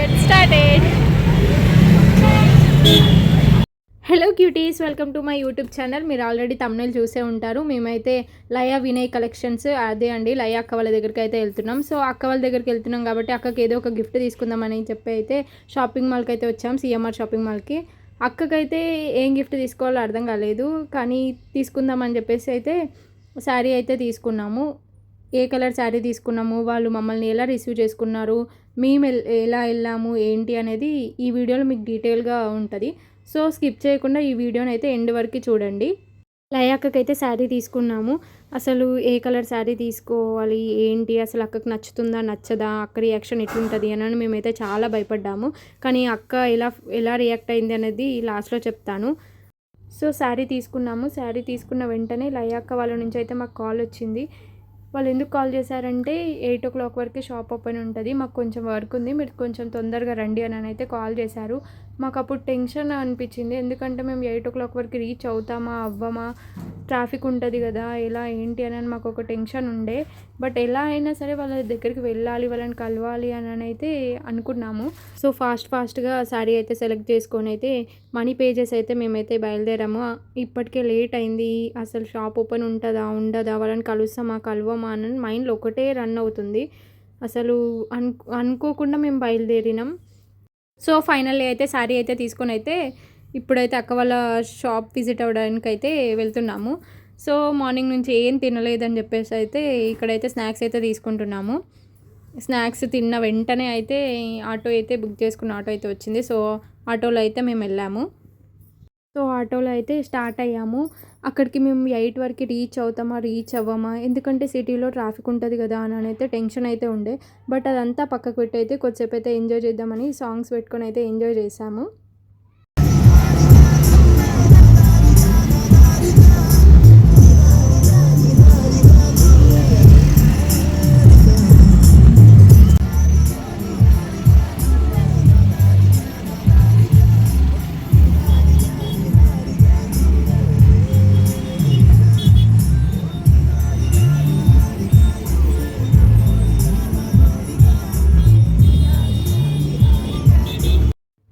Let's start it. Hello cuties, welcome to my YouTube channel. మీరు already thumbnail చూసే ఉంటారు. మేమైతే లయా వినయ్ కలెక్షన్స్ అదే అండి లయా అక్క వాళ్ళ దగ్గరికి అయితే వెళ్తున్నాం. సో అక్క వాళ్ళ దగ్గరికి వెళ్తున్నాం కాబట్టి అక్కకి ఏదో ఒక గిఫ్ట్ తీసుకుందామని చెప్పి అయితే షాపింగ్ మాల్కి అయితే వచ్చాం, సిఎంఆర్ షాపింగ్ మాల్కి. అక్కకైతే ఏం గిఫ్ట్ తీసుకోవాలో అర్థం కాలేదు, కానీ తీసుకుందామని చెప్పేసి అయితే శారీ అయితే తీసుకున్నాము. ఏ కలర్ శారీ తీసుకున్నాము, వాళ్ళు మమ్మల్ని ఎలా రిసీవ్ చేసుకున్నారు, మేము ఎలా వెళ్ళాము ఏంటి అనేది ఈ వీడియోలో మీకు డీటెయిల్గా ఉంటుంది. సో స్కిప్ చేయకుండా ఈ వీడియోని అయితే ఎండ్ వరకు చూడండి. లయాక్కకైతే శారీ తీసుకున్నాము. అసలు ఏ కలర్ శారీ తీసుకోవాలి ఏంటి, అసలు అక్కకి నచ్చుతుందా నచ్చదా, అక్క రియాక్షన్ ఎట్లుంటుంది అని మేమైతే చాలా భయపడ్డాము. కానీ అక్క ఎలా రియాక్ట్ అయింది అనేది లాస్ట్లో చెప్తాను. సో శారీ తీసుకున్నాము. శారీ తీసుకున్న వెంటనే లయాక్క వాళ్ళ నుంచి అయితే మాకు కాల్ వచ్చింది. వాళ్ళు ఎందుకు కాల్ చేశారంటే 8 o'clock వరకు షాప్ ఓపెన్ ఉంటుంది, మాకు కొంచెం వర్క్ ఉంది, మీరు కొంచెం తొందరగా రండి అని అయితే కాల్ చేశారు. మాకు అప్పుడు టెన్షన్ అనిపించింది, ఎందుకంటే మేము 8 o'clock వరకు రీచ్ అవుతామా అవ్వమా, ట్రాఫిక్ ఉంటుంది కదా, ఎలా ఏంటి అని మాకు ఒక టెన్షన్ ఉండే. బట్ ఎలా అయినా సరే వాళ్ళ దగ్గరికి వెళ్ళాలి, వాళ్ళని కలవాలి అని అయితే అనుకున్నాము. సో ఫాస్ట్గా శారీ అయితే సెలెక్ట్ చేసుకొని అయితే మనీ పే చేసి అయితే మేమైతే బయలుదేరాము. ఇప్పటికే లేట్ అయింది, అసలు షాప్ ఓపెన్ ఉంటుందా ఉండదా, వాళ్ళని కలవమా అని మైండ్లో ఒకటే రన్ అవుతుంది. అసలు అనుకోకుండా మేము బయలుదేరినాం. సో ఫైనల్లీ అయితే శారీ అయితే తీసుకొని అయితే ఇప్పుడైతే అక్క వాళ్ళ షాప్ విజిట్ అవ్వడానికి అయితే వెళ్తున్నాము. సో మార్నింగ్ నుంచి ఏం తినలేదని చెప్పేసి అయితే ఇక్కడైతే స్నాక్స్ అయితే తీసుకుంటున్నాము. స్నాక్స్ తిన్న వెంటనే అయితే ఆటో అయితే బుక్ చేసుకున్న ఆటో అయితే వచ్చింది. సో ఆటోలో అయితే మేము వెళ్ళాము. సో ఆటోలో అయితే స్టార్ట్ అయ్యాము. అక్కడికి మేము 8 వరకు రీచ్ అవుతామా రీచ్ అవ్వమా, ఎందుకంటే సిటీలో ట్రాఫిక్ ఉంటుంది కదా అని అయితే టెన్షన్ అయితే ఉండే. బట్ అదంతా పక్కకు పెట్టి అయితే కొద్దిసేపు అయితే ఎంజాయ్ చేద్దామని సాంగ్స్ పెట్టుకొని అయితే ఎంజాయ్ చేసాము.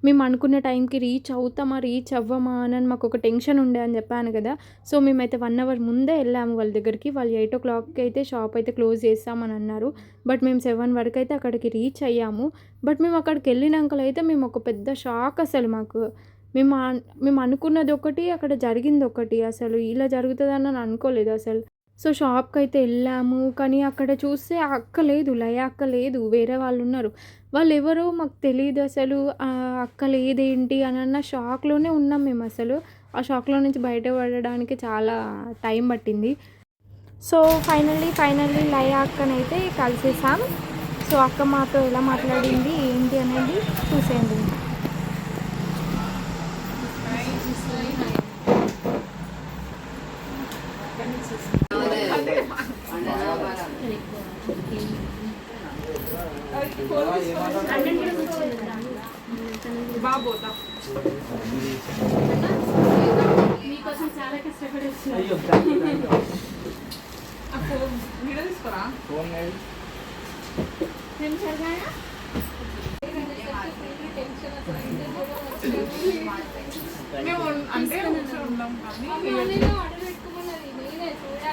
మేము అనుకున్న టైంకి రీచ్ అవుతామా రీచ్ అవ్వమా అని మాకు ఒక టెన్షన్ ఉండే అని చెప్పాను కదా. సో మేమైతే 1 hour ముందే వెళ్ళాము వాళ్ళ దగ్గరికి. వాళ్ళు 8 o'clockకి అయితే షాప్ అయితే క్లోజ్ చేస్తామని అన్నారు. బట్ మేము 7 వరకు అయితే అక్కడికి రీచ్ అయ్యాము. బట్ మేము అక్కడికి వెళ్ళినాక అయితే మేము ఒక పెద్ద షాక్. అసలు మాకు మేము అనుకున్నది ఒకటి, అక్కడ జరిగింది ఒకటి. అసలు ఇలా జరుగుతుందని అనుకోలేదు అసలు. సో షాప్కి అయితే వెళ్ళాము, కానీ అక్కడ చూస్తే అక్క లేదు, లయ అక్క లేదు, వేరే వాళ్ళు ఉన్నారు. వాళ్ళు ఎవరో మాకు తెలియదు అసలు. అక్క లేదేంటి అన్న షాక్లోనే ఉన్నాం మేము. అసలు ఆ షాక్లో నుంచి బయటపడడానికి చాలా టైం పట్టింది. సో ఫైనల్లీ లయ అక్కనైతే కలిసేసాం. సో అక్క మాతో ఎలా మాట్లాడింది ఏంటి అనేది చూసేయండి. మీకోసం చాలా కష్టపడి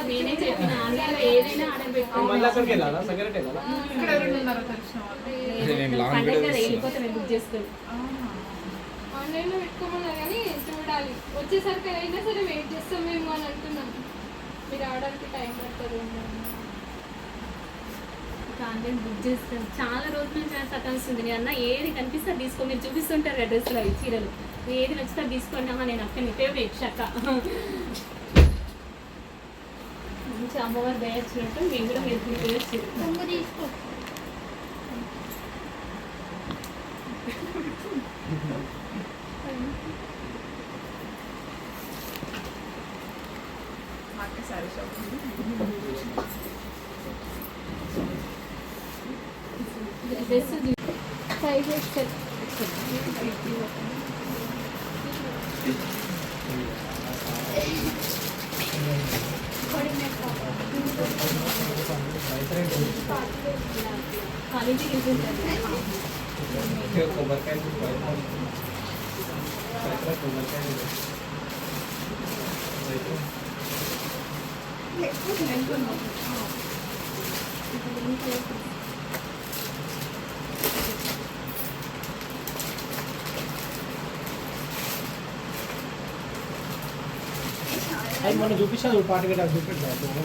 నేనే చెప్పిన ఏదైనా ఆర్డర్ వెళ్ళిపోతే బుక్ చేసుకోండి. ఆన్లైన్లో పెట్టుకోమన్నారు కానీ చూడాలి, వచ్చేసరికి అయినా సరే వెయిట్ చేస్తాం మేము అని అంటున్నాం. మీరు ఆర్డర్కి టైం పడుతుంది. ఆన్లైన్ బుక్ చేస్తాం చాలా రోజుల నుంచి సతాస్తుంది. నేను అన్న ఏది కనిపిస్తే తీసుకో, మీరు చూపిస్తుంటారు కదా డ్రెస్సులు అవి చీరలు, ఏది నచ్చితే తీసుకుంటామా. నేను అక్క నీ ఫేవరెట్ షక్క మంచి అమ్మవారు వేయచ్చినట్టు మేము కూడా మీరు వేయచ్చు. తీసుకో క్వాలిటీ యూజ్ ఉంటుంది. అది మొన్న చూపించాను పాట గట్రా చూపించాను.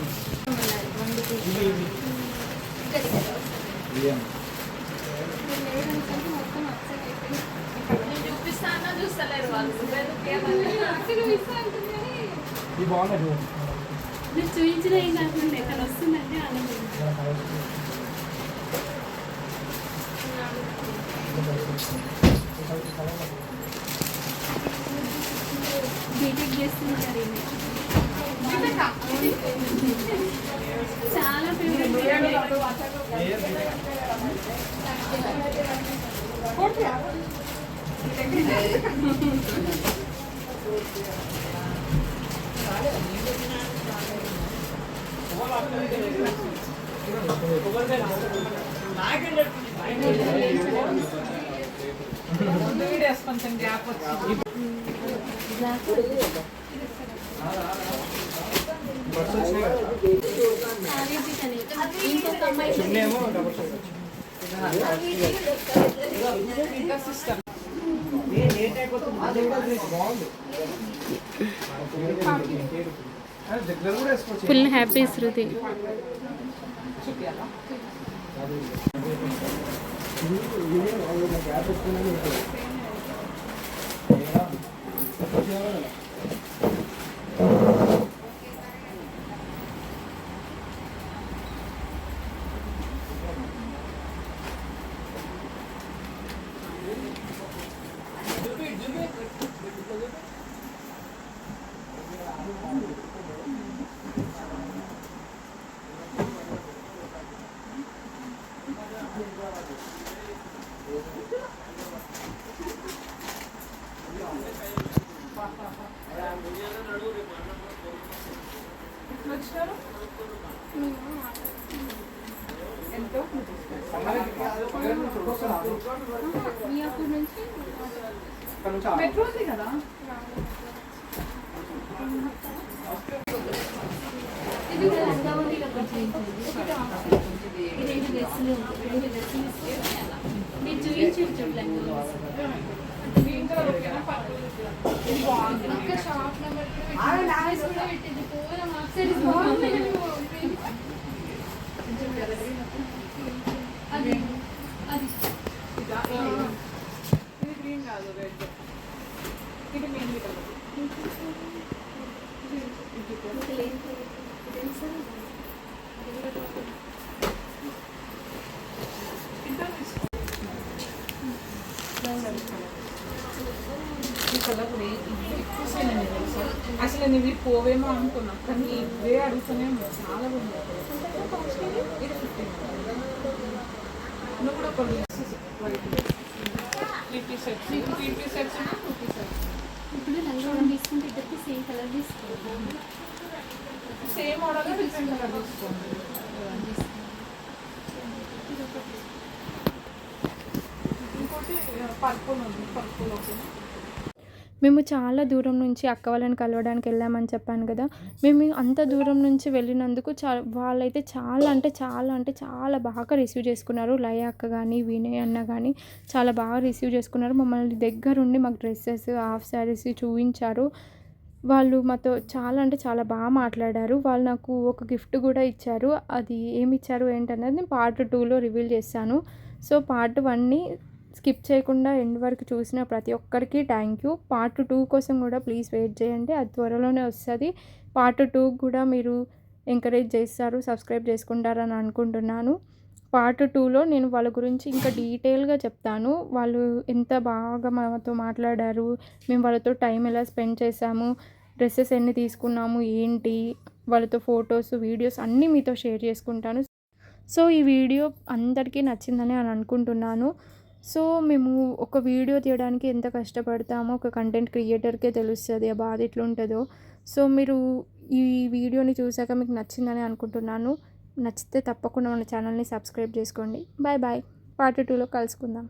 చూస్తలేరు వాళ్ళు బాగున్నాడు మీరు చూపించిన ఏం కాకుండా ఎక్కడ వస్తుందంటే ఆనందం. బీటెక్ చేస్తున్నారు చాలా ఫేవరెట్. కొంచెం గ్యాప్ వచ్చింది. ఇంకొక అమ్మాయి ఫుల్ హ్యాపీ శృతి. మియాపూర్ నుంచి మెట్రో ఉంది కదా. ఇది రంగావతిలో రెండు డ్రెస్సులు మీరు చూపించారు చూడలేదు. ఒక్క షాప్ నెంబర్ కూడా పెట్టింది. పూల మాక్సైడ్ అది అది ఇది గ్రీన్ కాదు, రెడ్. ఇది మెయిన్లీ కలర్. అసలు నేను ఇవి పోవేమో అనుకున్నా, కానీ ఇవే అడుగుతూనే ఉన్నాయి. చాలా ఉంది. ఇది 15. నువ్వు కూడా కొన్ని సెట్స్ 2 సెట్స్. ఇప్పుడు లంగా తీసుకుంటే ఇద్దరికి సేమ్ కలర్ తీసుకోండి. సేమ్ ఆర్డర్ డిఫరెంట్ కలర్ తీసుకోండి. ఇంకోటి పర్పుల్ ఉంది, పర్పుల్ ఓకేనా. మేము చాలా దూరం నుంచి అక్క వాళ్ళని కలవడానికి వెళ్ళామని చెప్పాను కదా. మేము అంత దూరం నుంచి వెళ్ళినందుకు వాళ్ళైతే చాలా బాగా రిసీవ్ చేసుకున్నారు. లయ అక్క కానీ వినయ్ అన్న కానీ చాలా బాగా రిసీవ్ చేసుకున్నారు. మమ్మల్ని దగ్గరుండి మాకు డ్రెస్సెస్, హాఫ్ శారీస్ చూపించారు. వాళ్ళు మాతో చాలా బాగా మాట్లాడారు. వాళ్ళు నాకు ఒక గిఫ్ట్ కూడా ఇచ్చారు. అది ఏమి ఇచ్చారు ఏంటనేది నేను పార్ట్ 2లో రివీల్ చేస్తాను. సో పార్ట్ 1ని స్కిప్ చేయకుండా ఎండ్ వరకు చూసిన ప్రతి ఒక్కరికి థ్యాంక్ యూ. పార్ట్ 2 కోసం కూడా ప్లీజ్ వెయిట్ చేయండి, అది త్వరలోనే వస్తుంది. పార్ట్ 2 కూడా మీరు ఎంకరేజ్ చేస్తారు, సబ్స్క్రైబ్ చేసుకుంటారని అనుకుంటున్నాను. పార్ట్ 2లో నేను వాళ్ళ గురించి ఇంకా డీటెయిల్గా చెప్తాను. వాళ్ళు ఎంత బాగా మాతో మాట్లాడారు, మేము వాళ్ళతో టైం ఎలా స్పెండ్ చేసాము, డ్రెస్సెస్ ఎన్ని తీసుకున్నాము ఏంటి, వాళ్ళతో ఫొటోస్, వీడియోస్ అన్నీ మీతో షేర్ చేసుకుంటాను. సో ఈ వీడియో అందరికీ నచ్చిందని అని అనుకుంటున్నాను. సో మేము ఒక వీడియో తీయడానికి ఎంత కష్టపడతామో ఒక కంటెంట్ క్రియేటర్కే తెలుస్తుంది ఆ బాధ ఎట్లుంటుందో. సో మీరు ఈ వీడియోని చూసాక మీకు నచ్చిందని అనుకుంటున్నాను. నచ్చితే తప్పకుండా మన ఛానల్ని సబ్స్క్రైబ్ చేసుకోండి. Bye bye. పార్ట్ 2లో కలుసుకుందాం.